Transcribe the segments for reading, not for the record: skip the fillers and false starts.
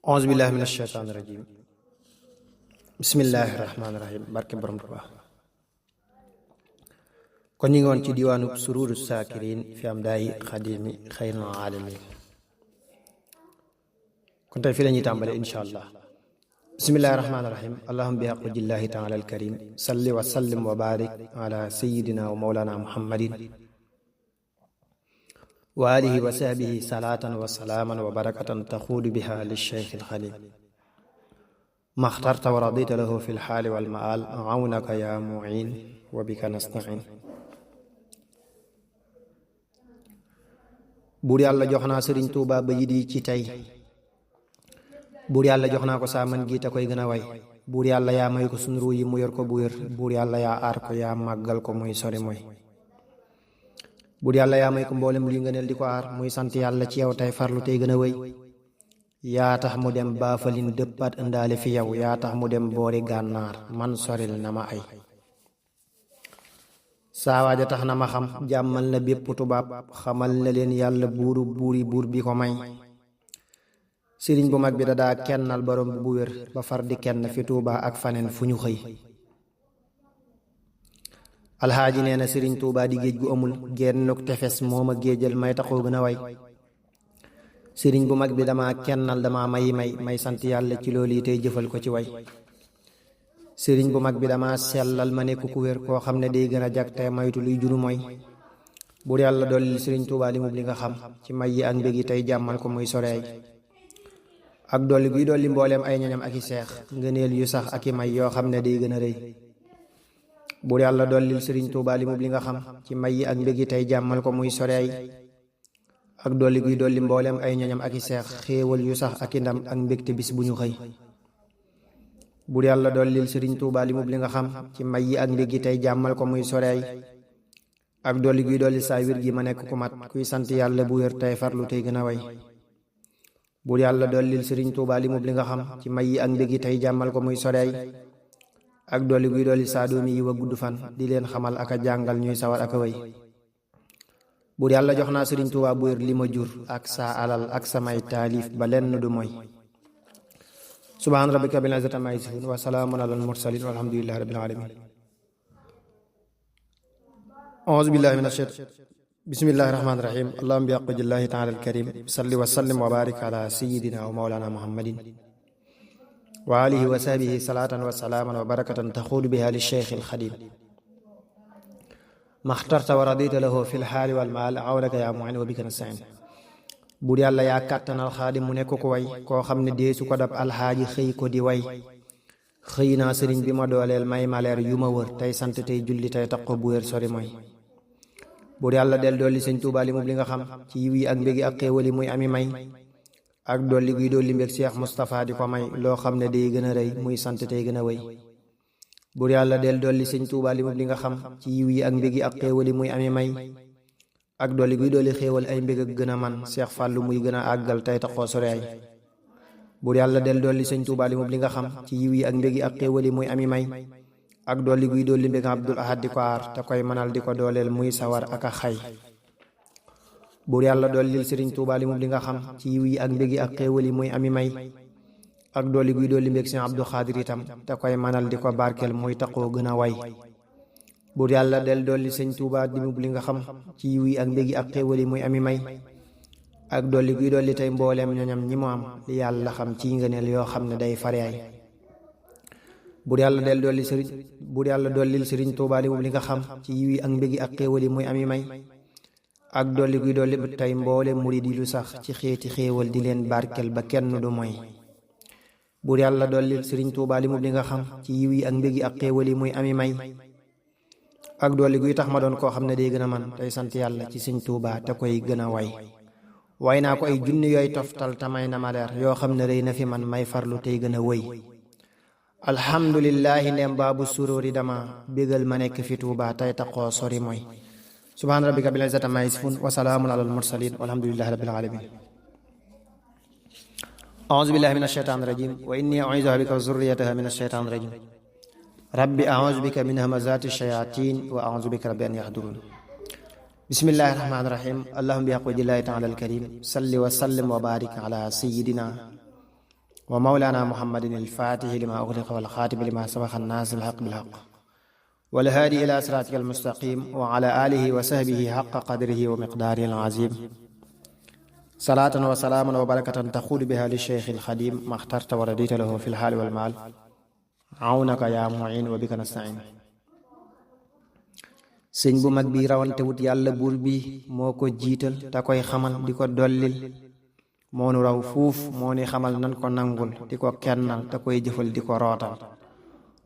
auzu billahi min asheytaani rajim bismillahi rahmaani rahim barke borom Tuubaa. kon ñu ngi woon ci diwaanu sururu saakirin fi am daayi xadimi xayril alamin. kon tey fi la ñuy tàmbale insha allah. bismillahi rahmaani rahim allahumma bi haqqi jillahi taala alkarim salli wa sallim wa barik ala sayidina wa mawlana muhammadin wa alihi wa sahbihi salaatan wa salaaman wa barakatan taxuudu biha lisheikh alxalim maxtarta wa radita lahu fi lxaali walmaal awnaka ya muin wa bika nastain. buur yàlla jox naa sëriñ Tuuba ba yi di ci tey. buur yàlla jox naa ko saa man gi te koy gën a way. buur yàlla yaa may ko sunu ruu yi mu yor ko bu wér. buur yàlla yaa aar ko yaa màggal ko muy sori mooy. buur yàlla yaa may ko mboolem luy ngëneel di ko aar muy sant yàlla ci yow tey farlu tey gën a wéy. yaa tax mu dem baafalin dëppaat ëndaale fi yow yaa tax mu dem boori gànnaar man soril na ma ay. saawaaja tax na ma xam jàmmal na bépp tubaab xamal na leen yàlla buuru buuri buur bi ko may. sëriñ bu mag bi dadaa kennal borom bu wér ba far di kenn fi Tuuba ak faneen fu ñu xëy. alxaaji nee na sëriñ Tuuba di géej gu amul gennuk tefes mooma géejal may taxoo gën a way. sëriñ bu mag bi dama kennal dama may sant yàlla ci loolu yi tey jëfal ko ci way. sëriñ bu mag bi dama sellal ma nekk ku wér koo xam ne day gën a jag te maytu luy juru mooy. buur yàlla dolli sëriñ Tuuba li mu li nga xam ci may yi ak mbég yi tey jàmmal ko muy soreey. ak dolli guy dolli mbooleem ay ñoñam ak i seex ngëneel yu sax ak i may yoo xam ne day gën a rëy. buur yàlla dollil sëriñ Tuuba li mu li nga xam ci may yi ak mbég yi tey jàmmal ko muy soreey. ak dolli guy dolli mbooleem ay ñoñam ak i seex xéewal yu sax ak i ndam ak mbégte bis bu ñu xëy. buur yàlla dollil sëriñ Tuuba li mu li nga xam ci may yi ak mbég yi tey jàmmal ko muy soreey. ak dolli guy dolli saa wir gi ma nekk ku mat kuy sant yàlla bu wér tey farlu tey gën a way. buur yàlla dollil sëriñ Tuuba li mu li nga xam ci may yi ak mbég yi tey jàmmal ko muy soreey. ak dolli guy dolli saa doomi yi wa gudd fan di leen xamal ak a jàngal ñuy sawar ak a way. buur yàlla jox naa sëriñ Tuuba bu wér li ma jur ak saa alal ak samay taalif ba lenn du mooy. subhaan rabbika bil izzati ammaa yasifuun wa salaamun alal mursaliin walhamdulillahi rabbil aalamiin. auzu billahi mina shaytaan bismillahi rahmaani rahiim allahumma bi haqqi jillaahi taala alkarim salli wa sallim wa barik ala sayyidina wa mawlana muhammadin wa alihi wa sahbihi salaatan wa salaaman wa barakatan taxuudu biha li cheikh alxadim maxtarta wa radita lahu fi lxaali walmaal awnaka yaa muin wa bika nastain. buur yàlla yaa kàttanal xaadim mu nekk ko way koo xam ne deesu ko dab alxaaji xëy ko di way. xëy naa sëriñ bi ma dooleel may maleer yu ma wër tey sant tey julli tey taqo bu wér sori mooy. buur yàlla del dolli sëñ Tuuba li mu li nga xam ci yiw yi ak mbégi ak xéewali muy ami may. ak dolli guy dolli mbég Cheikh Moustapha di ko may loo xam ne day gën a rëy muy sant tey gën a wéy. buur yàlla del dolli sëñ Tuuba li mu li nga xam ci yiw yi ak mbégi ak xéewali muy ami may. ak dolli guy dolli xéewal ay mbég ak gën a man Cheikh Fàllu muy gën a àggal tey taxoo sore ay. buur yàlla del dolli sëñ Tuuba li mu li nga xam ci yiw yi ak mbégi ak xéewali muy ami may. ak dolli guy dolli mbég Abdul Ahad di ko aar te koy mënal di ko dooleel muy sawar ak a xay. buur yàlla dollil sëriñ Tuuba li mu li nga xam ci yiw yi ak mbégi ak xéewal yi muy ami may. ak dolli guy dolli mbég sëñ Abdu Xaadir itam te koy mënal di ko barkeel muy taqoo gën a way. buur yàlla del dolli sëñ Tuuba li mu li nga xam ci yiw yi ak mbégi ak xéewal yi muy ami may. ak dolli guy dolli tey mbooleem ñoñam ñi mu am li yàlla xam ci ngëneel yoo xam ne day fare ay. buur yàlla del dolli sëriñ buur yàlla dollil sëriñ Tuuba li mu li nga xam ci yiw yi ak mbégi ak xéewal yi muy ami may. ak dolli guy dolli tey mboole murid yi lu sax ci xeeti xéewal di leen barkel ba kenn du mooy. buur yàlla dollil sëriñ Tuuba li mu li nga xam ci yiw yi ak mbégi ak xéewal yi muy ami may. ak dolli guy tax ma doon koo xam ne day gën a man tey sant yàlla ci sëriñ Tuuba te koy gën a way. way naa ko ay junni yooy toftal tamay na ma leer yoo xam ne rëy na fi man may farlu tey gën a wëy. alhamdulillahi ndem baabu suróori dama bégal ma nekk fi Tuuba tey taxoo sori mooy. subhaan rabbika bil izzati ammaa yasifuun wa salaamun alal mursaliin walhamdulillahi rabbil aalamiin. auzu billahi mina shaytaani rajiim wa inni u'iizuha bika wa zurriyyataha mina shaytaani rajiim. rabbi a'uuzu bika min hamazaati shayaatiin wa a'uuzu bika rabbi an yahduruun. bismillahi rahmaani rahim allahumma bi haqqi jillaahi taala alkarim salli wa sallim wa barik ala sayyidina wa mawlana muhammadin al-fatihi lima ughliqa wal khatimi lima sabaqa an-nas al-haqq bil haqq wal hadi ila siratika al-mustaqim wa ala alihi wa sahbihi haqqa qadrihi wa miqdarihi al-azim salatan wa salaman wa barakatan takhulu biha li shaykh al-khadim ma ikhtarta wa radita lahu fil hali wal mal awnaka ya mu'in wa bika nasta'in. sëñ bu mag bi rawante wut yàlla buur bi moo ko jiital te koy xamal di ko dollil moo nu raw fuuf moo ni xamal nan ko nangul di ko kennal te koy jëfal di ko rootal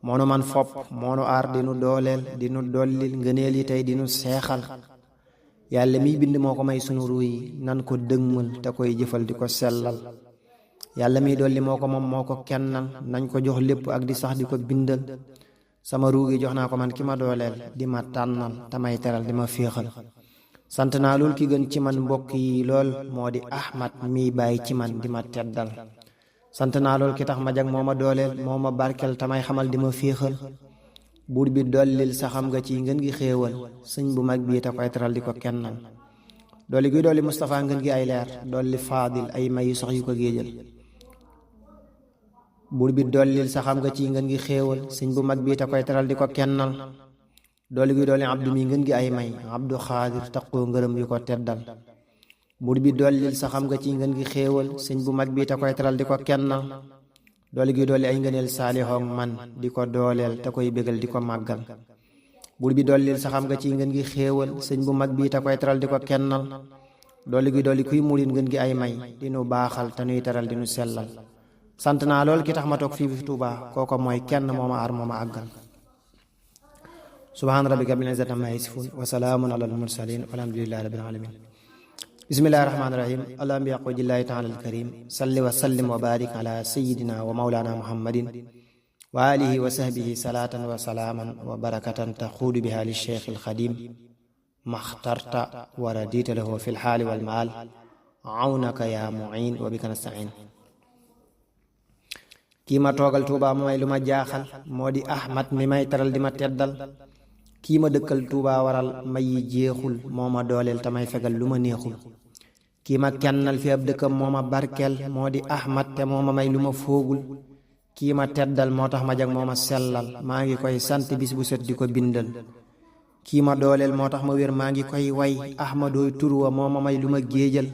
moo nu man fopp moo nu aar di nu dooleel di nu dollil ngëneel yi tey di nu seexal yàlla miy bind moo ko may sunu ruu yi nan ko dëgmal te koy jëfal di ko sellal yàlla miy dolli moo ko moom moo ko kennal nañ ko jox lépp ak di sax di ko bindal sama ruugi jox naa ko man ki ma dooleel di ma tànnal tamay teral di ma féexal sant naa lool ki gën ci man mbokk yi lool moo di ahmad miy bàyyi ci man di ma teddal sant naa lool ki tax ma jag moo ma dooleel moo ma barkel tamay xamal di ma féexal buur bi dollil sa xam nga ci ngën gi xéewal sëñ bu mag bii te koy teral di ko kennal dolli guy dolli Mustafa ngën gi ay leer dolli faadil ay may yu sox yu ko géejal buur bi dollil sa xam nga ci ngën gi xéewal sëñ bu mag bii te koy teral di ko kennal dolli guy dolli abdu mi ngën gi ay may abdu xaadir taqoo ngërëm yu ko teddal buur bi dollil sa xam nga ci ngën gi xéewal sëñ bu mag bii te koy teral di ko kennal dolli guy dolli ay ngëneel saalixoog man di ko dooleel te koy bégal di ko màggal buur bi dollil sa xam nga ci ngën gi xéewal sëñ bu mag bii te koy teral di ko kennal dolli guy dolli kuy murit ngën gi ay may di nu baaxal te nuy teral di nu sellal sant naa lool ki tax ma toog fii fi Tuubaa kooko mooy kenn moo ma aar moo ma àggal subhaana rabbika bil izzati ammaa yasifuun wa salaamun alal mursaliin walhamdulillaahi rabbil aalamiin bismillaahi rahmaani rahiim allahumma bi aqwajillaahi taala al-kariim salli wa sallim wa baarik ala sayyidina wa mawlaana muhammadin wa aalihi wa sahbihi salaatan wa salaaman wa barakatan taxuudu biha li shaykh al-xadiim maxtarta wa radiita lahu fil haali wal maal awnaka yaa mu'iin wa bika nasta'iin. kii ma toogal Tuubaa mooy lu ma jaaxal moo di ahmad mi may teral di ma teddal kii ma dëkkal Tuubaa waral may yi jeexul moo ma dooleel tamay fegal lu ma neexul kii ma kennal fi ab dëkkam moo ma barkeel moo di ahmad te moo ma may lu ma foogul kii ma teddal moo tax ma jag moo ma sellal maa ngi koy sant bis bu set di ko bindal kii ma dooleel moo tax ma wér maa ngi koy way ahmadooy turwa moo ma may lu ma géejal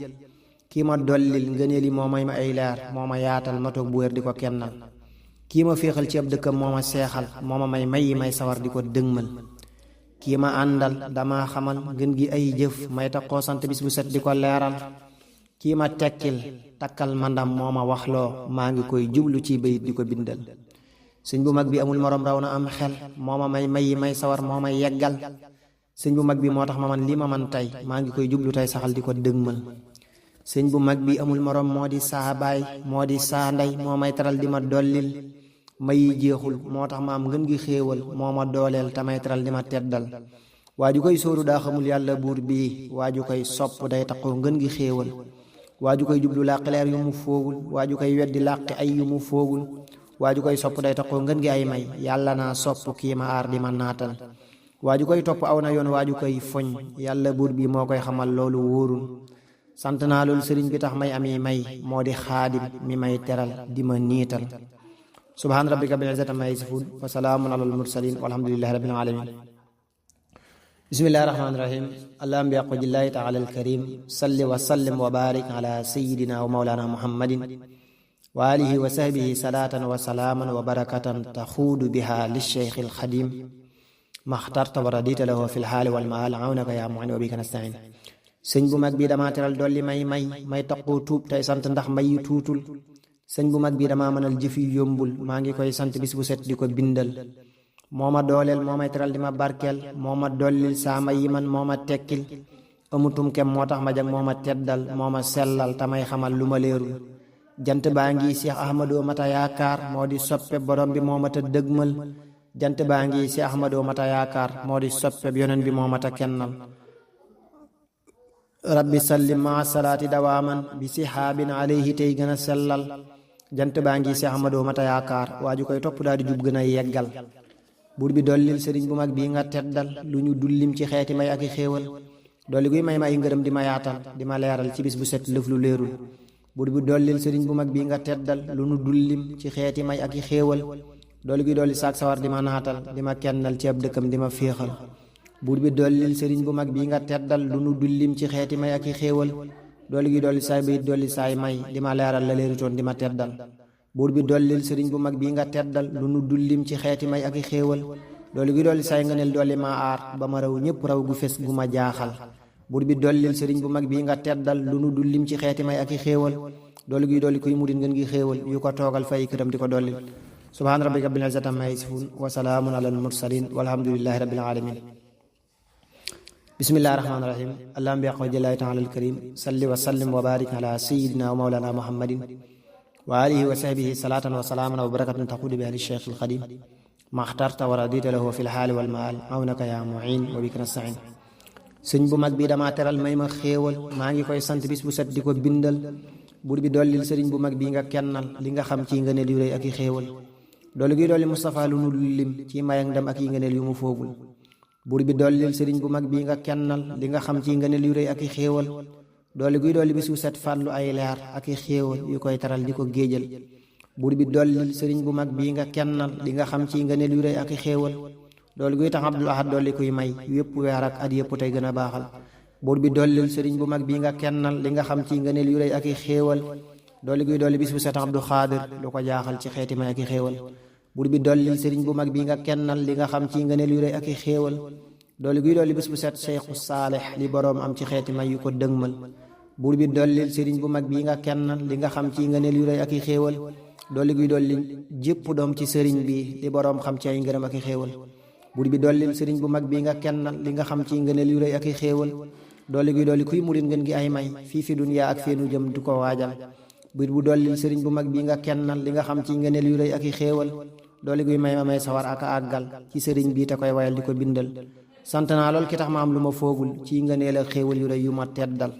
kii ma dollil ngëneeli moo may ma ay leer moo ma yaatal ma toog bu wér di ko kennal kii ma féexal ci ab dëkkam moo ma seexal moo ma may may sawar di ko dëgmal kii ma àndal dama xamal ngën gi ay jëf may taxoo sant bis bu set di ko leeral kii ma tekkil takkal mandam moo ma waxloo maa ngi koy jublu ci bayit di ko bindal sëñ bu mag bi amul morom raw na am xel moo ma may sawar moo may yeggal sëñ bu mag bi moo tax ma man lii ma man tey maa ngi koy jublu tey saxal di ko dëgmal sëñ bu mag bi amul morom moo di saa baay moo di saa ndey moo may teral di ma dollil may yi jeexul moo tax ma am ngën gi xéewal moo ma dooleel tamay teral di ma teddal waa ju koy sóoru daa xamul yàlla buur bii waa ju koy sopp day taqoo ngën gi xéewal waa ju koy jublu làqi leer yu mu foogul waa ju koy weddi làqi ay yu mu foogul waa ju koy sopp day taqoo ngën gi ay may yàlla naa sopp kii ma aar di ma naatal waa ju koy topp aw na yoon waa ju koy foñ yàlla buur bii moo koy xamal loolu wóorul sant naa loolu sëriñ bi tax may ami may moo di xaadim mi may teral di ma niital subhaana rabbika bil izzati ammaa yasifuun wa salaamun alal mursaliin walhamdulillaahi rabbil aalamiin bismillaahi rahmaani rahiim allahumma bi aqwajillaahi taala al-kariim salli wa sallim wa baarik ala sayyidina wa mawlaana muhammadin wa aalihi wa sahbihi salaatan wa salaaman wa barakatan taxuudu biha li shaykh al-xadiim maxtarta wa radiita lahu fil haali wal maal awnaka yaa mu'in wa bika nasta'iin. sëñ bu mag bi dama teral dolli may taqoo tuub tey sant ndax may yu tuutul sëñ bu mag bi dama mënal jëf yu yombul maa ngi koy sant bis bu set di ko bindal moo ma dooleel moo may teral di ma barkeel moo ma dollil saa may yi man moo ma tekkil amutum kem moo tax ma jag moo ma teddal moo ma sellal tamay xamal lu ma leerul jant baa ngi Seex Ahmadoo mata yaakaar moo di soppe borom bi moo mata dëgmal jant baa ngi Seex Ahmadoo mata yaakaar moo di soppe yonen bi moo mata kennal rabbi sallim maa salaati dawaaman bi sihaabin alayhi tey gën a sellal jant baa ngi Seex Ahmadoo mata yaakaar waa ju koy topp daal di jub gën a yeggal buur bi dollil sëriñ bu mag bii nga teddal lu ñu dullim ci xeeti may ak i xéewal dolli guy may ay ngërëm di ma yaatal di ma leeral ci bis bu set lëf lu leerul buur bi dollil sëriñ bu mag bi nga teddal lu nu dullim ci xeeti may ak i xéewal dooli guy dolli saak sawar di ma naatal di ma kennal ci ab dëkkam di ma féexal buur bi dollil sëriñ bu mag bi nga teddal lu nu dullim ci xeeti may ak i xéewal dooli guy dolli saay bayit dolli saay may di ma leeral la leerutoon di ma teddal buur bi dollil sëriñ bu mag bi nga teddal lu nu dullim ci xeeti may ak i xéewal dooli guy dolli saay ngëneel dolli ma aar ba ma raw ñépp raw gu fes gu ma jaaxal buur bi dollil sëriñ bu mag bi nga teddal lu nu dullim ci xeeti may ak i xéewal dooli guy dolli kuy murit ngeen gi xéewal yu ko toogal fay këram di ko dollil subhaana rabbika rabbil izzati ammaa yasifuun wa salaamun alal mursaliin walhamdulillaahi rabbil aalamiin bismillaahi rahmaani rahiim allahumma bi haqqi wajhillaahi ta'aalaa al-kariim salli wa sallim wa baarik alaa sayyidinaa wa mawlaanaa muhammadin wa aalihi wa sahbihi salaatan wa salaaman wa barakatan taquudu bihaa li shaykhil xadiim maxtarta wa radita lahu fil haali wal maal awnaka yaa mu'iin wa bika nasta'iin sëñ bu mag bi damaa teral may ma xéewal maa ngi koy sant bis bu set di ko bindal buur bi dollil sëriñ bu mag bi nga kennal li nga xam ci ngëneel yu rëy ak i xéewal doolu gi dolli Mustafa lu nu lim ci may ak ndam ak yi ngëneel yu mu foogul buur bi dollil sëriñ bu mag bi nga kennal li nga xam ci ngëneel yu rëy ak i xéewal doolu gi dolli bis bu set fàllu ay leer ak i xéewal yu koy taral di ko géejal buur bi dollil sëriñ bu mag bi nga kennal li nga xam ci ngëneel yu rëy ak i xéewal doolu guy tax Abdul Ahad dolli kuy may yépp weer ak at yépp tey gën a baaxal buur bi dollil sëriñ bu mag bi nga kennal li nga xam ci ngëneel yu rëy ak i xéewal dooli guy dolli bis bu set Abdu Xaadir lu ko jaaxal ci xeeti may ak i xéewal buur bi dollil sëriñ bu mag bi nga kennal li nga xam ci ngëneel yu rëy ak i xéewal dooli guy dolli bis bu set Seexu Saalix li boroom am ci xeeti may yu ko dëgmal buur bi dollil sëriñ bu mag bi nga kennal li nga xam ci ngëneel yu rëy ak i xéewal dooli guy dolli jépp doom ci sëriñ bi li boroom xam ci ay ngërëm ak i xéewal buur bi dollil sëriñ bu mag bi nga kennal li nga xam ci ngëneel yu rëy ak i xéewal dooli guy dolli kuy murit ngeen gi ay may fii fi duniyaa ak feenu jëm du ko waajal buur bu dollil sëriñ bu mag bi nga kennal li nga xam ci ngëneel yu rëy ak i xéewal dooli guy may ma may sawar ak àggal ci sëriñ bi te koy wayal di ko bindal sant naa lool ki tax ma am lu ma foogul ci ngëneel ak xéewal yu rëy yu ma teddal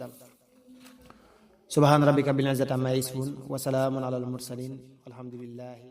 subhaana rabbika rabbil izzati ammaa yasifuun wa salaamun alal mursaliin walhamdulillaahi